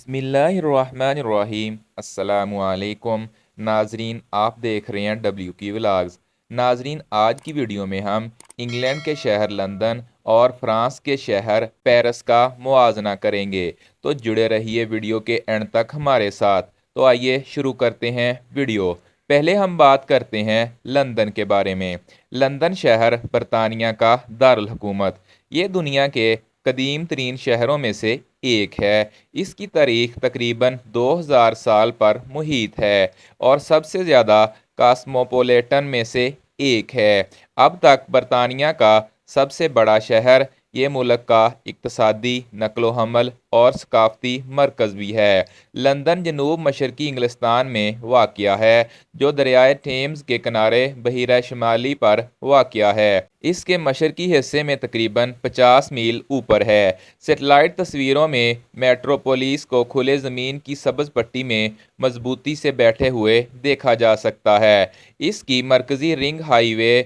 بسم اللہ الرحمن الرحیم۔ السلام علیکم ناظرین، آپ دیکھ رہے ہیں ڈبلیو کی ولاگز۔ ناظرین، آج کی ویڈیو میں ہم انگلینڈ کے شہر لندن اور فرانس کے شہر پیرس کا موازنہ کریں گے، تو جڑے رہیے ویڈیو کے اینڈ تک ہمارے ساتھ۔ تو آئیے شروع کرتے ہیں ویڈیو۔ پہلے ہم بات کرتے ہیں لندن کے بارے میں۔ لندن شہر برطانیہ کا دارالحکومت، یہ دنیا کے قدیم ترین شہروں میں سے ایک ہے۔ اس کی تاریخ تقریباً 2000 سال پر محیط ہے اور سب سے زیادہ کاسموپولیٹن میں سے ایک ہے۔ اب تک برطانیہ کا سب سے بڑا شہر، یہ ملک کا اقتصادی، نقل و حمل اور ثقافتی مرکز بھی ہے۔ لندن جنوب مشرقی انگلستان میں واقع ہے، جو دریائے ٹھیمز کے کنارے بحیرہ شمالی پر واقع ہے۔ اس کے مشرقی حصے میں تقریباً 50 میل اوپر ہے۔ سیٹلائٹ تصویروں میں میٹروپولیس کو کھلے زمین کی سبز پٹی میں مضبوطی سے بیٹھے ہوئے دیکھا جا سکتا ہے۔ اس کی مرکزی رنگ ہائی وے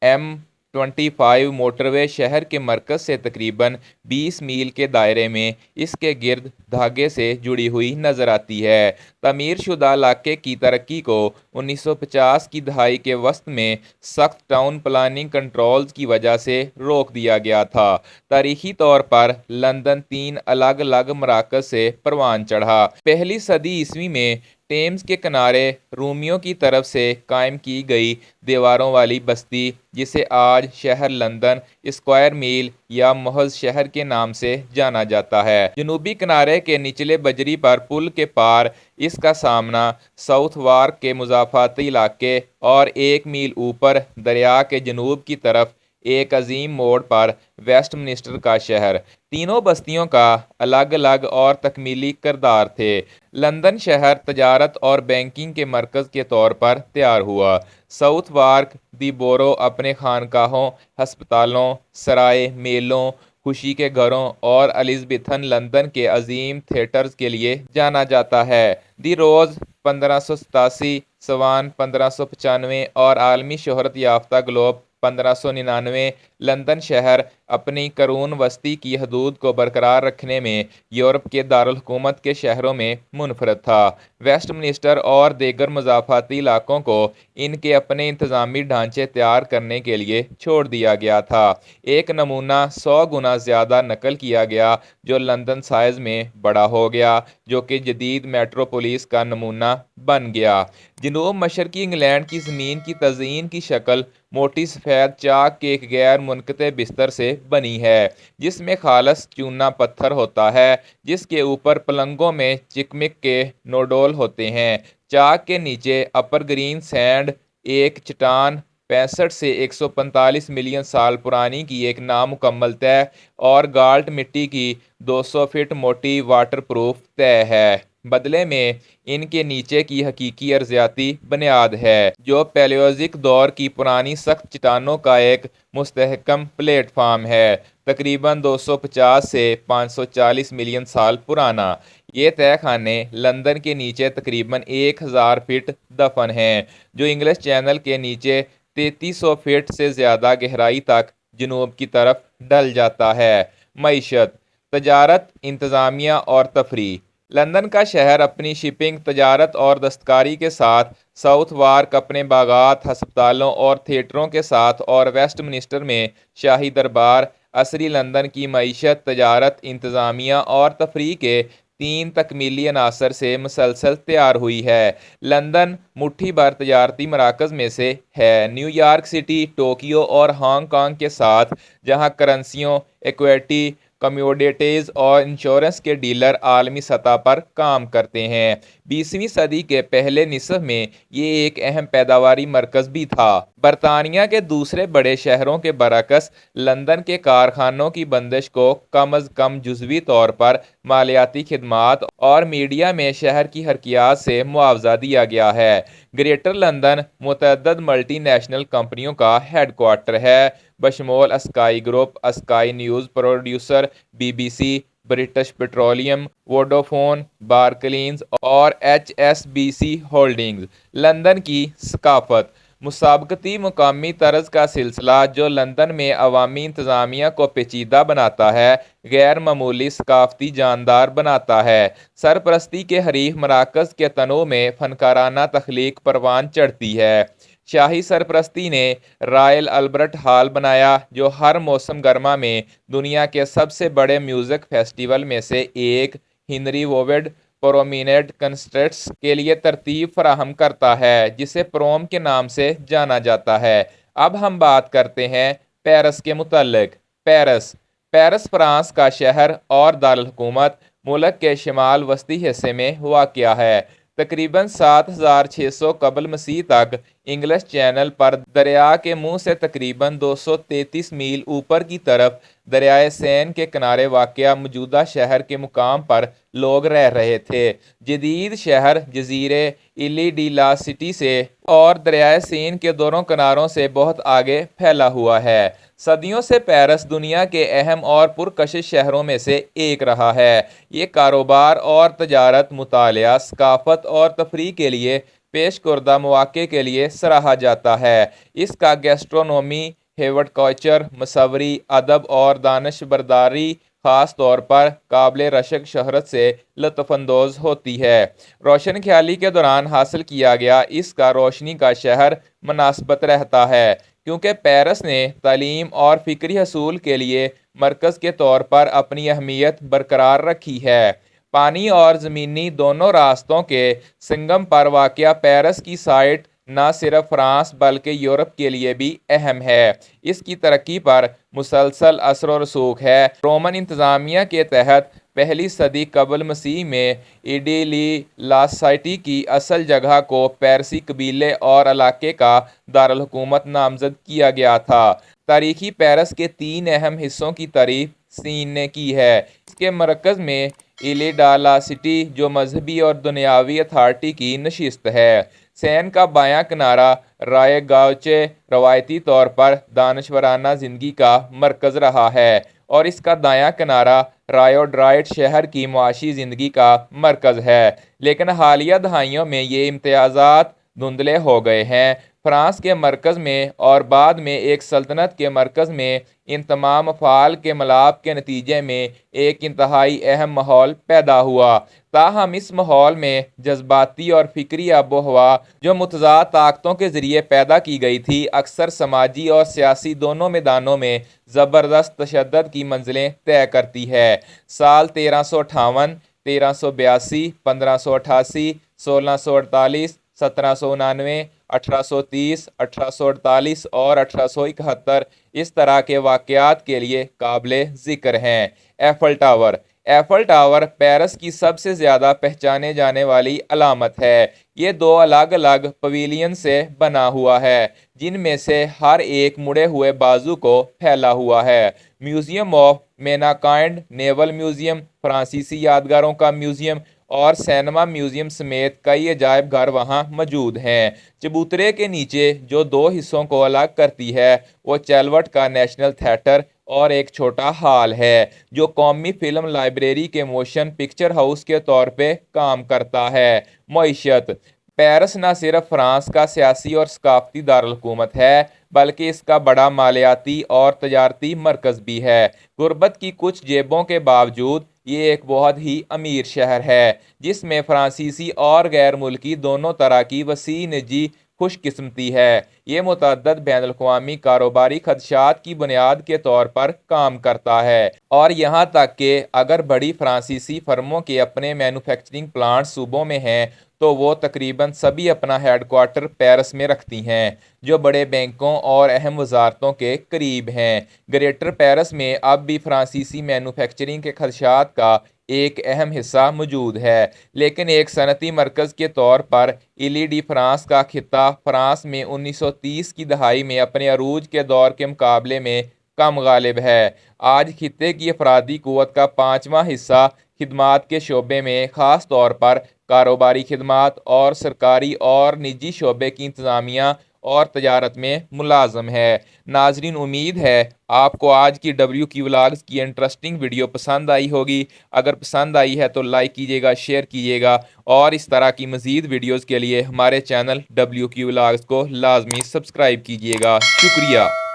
M25 موٹروے شہر کے مرکز سے تقریباً 20 میل کے دائرے میں اس کے گرد دھاگے سے جڑی ہوئی نظر آتی ہے۔ تعمیر شدہ علاقے کی ترقی کو 1950 کی دہائی کے وسط میں سخت ٹاؤن پلاننگ کنٹرولز کی وجہ سے روک دیا گیا تھا۔ تاریخی طور پر لندن 3 الگ الگ مراکز سے پروان چڑھا۔ پہلی صدی عیسوی میں ٹیمز کے کنارے رومیوں کی طرف سے قائم کی گئی دیواروں والی بستی، جسے آج شہر لندن اسکوائر میل یا محض شہر کے نام سے جانا جاتا ہے۔ جنوبی کنارے کے نچلے بجری پر پل کے پار اس کا سامنا ساؤتھ وارک کے مضافاتی علاقے اور 1 میل اوپر دریا کے جنوب کی طرف ایک عظیم موڑ پر ویسٹ منسٹر کا شہر۔ تینوں بستیوں کا الگ الگ اور تکمیلی کردار تھے۔ لندن شہر تجارت اور بینکنگ کے مرکز کے طور پر تیار ہوا۔ ساؤتھ وارک دی بورو اپنے خانقاہوں، ہسپتالوں، سرائے، میلوں، خوشی کے گھروں اور الزابتھن لندن کے عظیم تھیٹرز کے لیے جانا جاتا ہے۔ دی روز 1587، سوان 1595 اور عالمی شہرت یافتہ گلوب 1599۔ لندن شہر اپنی قرون وسطی کی حدود کو برقرار رکھنے میں یورپ کے دارالحکومت کے شہروں میں منفرد تھا۔ ویسٹ منسٹر اور دیگر مضافاتی علاقوں کو ان کے اپنے انتظامی ڈھانچے تیار کرنے کے لیے چھوڑ دیا گیا تھا۔ ایک نمونہ 100 گنا زیادہ نقل کیا گیا، جو لندن سائز میں بڑا ہو گیا، جو کہ جدید میٹروپولیس کا نمونہ بن گیا۔ جنوب مشرقی انگلینڈ کی زمین کی تزئین کی شکل موٹی سفید چاک کے ایک غیر منقطع بستر سے بنی ہے، جس میں خالص چونا پتھر ہوتا ہے، جس کے اوپر پلنگوں میں چکمک کے نوڈول ہوتے ہیں۔ چاک کے نیچے اپر گرین سینڈ، ایک چٹان 65 سے 145 ملین سال پرانی کی ایک نامکمل تہہ، اور گالٹ مٹی کی 200 فٹ موٹی واٹر پروف تہہ ہے۔ بدلے میں ان کے نیچے کی حقیقی ارضیاتی بنیاد ہے، جو پیلیوزک دور کی پرانی سخت چٹانوں کا ایک مستحکم پلیٹ فارم ہے، تقریباً 250 سے 540 ملین سال پرانا۔ یہ تہہ خانے لندن کے نیچے تقریباً 1000 فٹ دفن ہیں، جو انگلش چینل کے نیچے 3300 فٹ سے زیادہ گہرائی تک جنوب کی طرف ڈھل جاتا ہے۔ معیشت، تجارت، انتظامیہ اور تفریح۔ لندن کا شہر اپنی شپنگ، تجارت اور دستکاری کے ساتھ، ساؤتھ وارک اپنے باغات، ہسپتالوں اور تھیٹروں کے ساتھ، اور ویسٹ منسٹر میں شاہی دربار، عصری لندن کی معیشت، تجارت، انتظامیہ اور تفریح کے 3 تکمیلی عناصر سے مسلسل تیار ہوئی ہے۔ لندن مٹھی بھر تجارتی مراکز میں سے ہے، نیو یارک سٹی، ٹوکیو اور ہانگ کانگ کے ساتھ، جہاں کرنسیوں، ایکویٹی، کمیوڈیٹیز اور انشورنس کے ڈیلر عالمی سطح پر کام کرتے ہیں۔ 20ویں صدی کے پہلے نصف میں یہ ایک اہم پیداواری مرکز بھی تھا۔ برطانیہ کے دوسرے بڑے شہروں کے برعکس، لندن کے کارخانوں کی بندش کو کم از کم جزوی طور پر مالیاتی خدمات اور میڈیا میں شہر کی حرکیات سے معاوضہ دیا گیا ہے۔ گریٹر لندن متعدد ملٹی نیشنل کمپنیوں کا ہیڈ کوارٹر ہے، بشمول Sky Group, Sky News producer, BBC، British Petroleum, Vodafone, Barclays اور HSBC ہولڈنگز۔ لندن کی ثقافت، مسابقتی مقامی طرز کا سلسلہ جو لندن میں عوامی انتظامیہ کو پیچیدہ بناتا ہے، غیر معمولی ثقافتی جاندار بناتا ہے۔ سرپرستی کے حریف مراکز کے تنوع میں فنکارانہ تخلیق پروان چڑھتی ہے۔ شاہی سرپرستی نے رائل البرٹ ہال بنایا، جو ہر موسم گرما میں دنیا کے سب سے بڑے میوزک فیسٹیول میں سے ایک، ہنری ووڈ پرومیننٹ کنسرٹس کے لیے ترتیب فراہم کرتا ہے، جسے پروم کے نام سے جانا جاتا ہے۔ اب ہم بات کرتے ہیں پیرس کے متعلق۔ پیرس فرانس کا شہر اور دارالحکومت ملک کے شمال وسطی حصے میں واقع ہے۔ تقریباً 7600 قبل مسیح تک انگلش چینل پر دریا کے منہ سے تقریباً 233 میل اوپر کی طرف دریائے سین کے کنارے واقع موجودہ شہر کے مقام پر لوگ رہ رہے تھے۔ جدید شہر جزیرے ایلی ڈی لا سٹی سے اور دریائے سین کے دونوں کناروں سے بہت آگے پھیلا ہوا ہے۔ صدیوں سے پیرس دنیا کے اہم اور پرکشش شہروں میں سے ایک رہا ہے۔ یہ کاروبار اور تجارت، مطالعہ، ثقافت اور تفریح کے لیے پیش کردہ مواقع کے لیے سراہا جاتا ہے۔ اس کا گیسٹرونومی، ہیورٹکلچر، مصوری، ادب اور دانش برداری خاص طور پر قابل رشک شہرت سے لطف اندوز ہوتی ہے۔ روشن خیالی کے دوران حاصل کیا گیا اس کا روشنی کا شہر مناسبت رہتا ہے، کیونکہ پیرس نے تعلیم اور فکری حصول کے لیے مرکز کے طور پر اپنی اہمیت برقرار رکھی ہے۔ پانی اور زمینی دونوں راستوں کے سنگم پر واقع پیرس کی سائٹ نہ صرف فرانس بلکہ یورپ کے لیے بھی اہم ہے۔ اس کی ترقی پر مسلسل اثر و رسوخ ہے۔ رومن انتظامیہ کے تحت پہلی صدی قبل مسیح میں ایڈی لی لا سٹی کی اصل جگہ کو پیرسی قبیلے اور علاقے کا دارالحکومت نامزد کیا گیا تھا۔ تاریخی پیرس کے 3 اہم حصوں کی تعریف سین نے کی ہے۔ اس کے مرکز میں ایلی ڈا لا سٹی، جو مذہبی اور دنیاوی اتھارٹی کی نشست ہے۔ سین کا بایاں کنارہ رائے گاؤچے روایتی طور پر دانشورانہ زندگی کا مرکز رہا ہے، اور اس کا دایاں کنارہ رائیو ڈرائٹ شہر کی معاشی زندگی کا مرکز ہے، لیکن حالیہ دہائیوں میں یہ امتیازات دھندلے ہو گئے ہیں۔ فرانس کے مرکز میں اور بعد میں ایک سلطنت کے مرکز میں ان تمام افعال کے ملاپ کے نتیجے میں ایک انتہائی اہم ماحول پیدا ہوا۔ تاہم اس ماحول میں جذباتی اور فکری آب و ہوا جو متضاد طاقتوں کے ذریعے پیدا کی گئی تھی، اکثر سماجی اور سیاسی دونوں میدانوں میں زبردست تشدد کی منزلیں طے کرتی ہے۔ سال 1358، 1382، 1588، 1648، 1799، 1830، 1848 اور 1871 اس طرح کے واقعات کے لیے قابل ذکر ہیں۔ ایفل ٹاور پیرس کی سب سے زیادہ پہچانے جانے والی علامت ہے۔ یہ 2 الگ الگ پویلین سے بنا ہوا ہے، جن میں سے ہر ایک مڑے ہوئے بازو کو پھیلا ہوا ہے۔ میوزیم آف میناکائنڈ، نیول میوزیم، فرانسیسی یادگاروں کا میوزیم اور سینما میوزیم سمیت کئی عجائب گھر وہاں موجود ہیں۔ چبوترے کے نیچے جو 2 حصوں کو الگ کرتی ہے، وہ چیلوٹ کا نیشنل تھیٹر اور ایک چھوٹا ہال ہے، جو قومی فلم لائبریری کے موشن پکچر ہاؤس کے طور پہ کام کرتا ہے۔ معیشت: پیرس نہ صرف فرانس کا سیاسی اور ثقافتی دارالحکومت ہے، بلکہ اس کا بڑا مالیاتی اور تجارتی مرکز بھی ہے۔ غربت کی کچھ جیبوں کے باوجود یہ ایک بہت ہی امیر شہر ہے، جس میں فرانسیسی اور غیر ملکی دونوں طرح کی وسیع نجی خوش قسمتی ہے۔ یہ متعدد بین الاقوامی کاروباری خدشات کی بنیاد کے طور پر کام کرتا ہے، اور یہاں تک کہ اگر بڑی فرانسیسی فرموں کے اپنے مینوفیکچرنگ پلانٹ صوبوں میں ہیں، تو وہ تقریباً سبھی اپنا ہیڈ کوارٹر پیرس میں رکھتی ہیں، جو بڑے بینکوں اور اہم وزارتوں کے قریب ہیں۔ گریٹر پیرس میں اب بھی فرانسیسی مینوفیکچرنگ کے خدشات کا ایک اہم حصہ موجود ہے، لیکن ایک صنعتی مرکز کے طور پر ایلی ڈی فرانس کا خطہ فرانس میں 1930 کی دہائی میں اپنے عروج کے دور کے مقابلے میں کم غالب ہے۔ آج خطے کی افرادی قوت کا 5واں حصہ خدمات کے شعبے میں، خاص طور پر کاروباری خدمات اور سرکاری اور نجی شعبے کی انتظامیہ اور تجارت میں ملازم ہے۔ ناظرین، امید ہے آپ کو آج کی WQ ولاگز کی انٹرسٹنگ ویڈیو پسند آئی ہوگی۔ اگر پسند آئی ہے تو لائک کیجیے گا، شیئر کیجیے گا، اور اس طرح کی مزید ویڈیوز کے لیے ہمارے چینل WQ ولاگز کو لازمی سبسکرائب کیجیے گا۔ شکریہ۔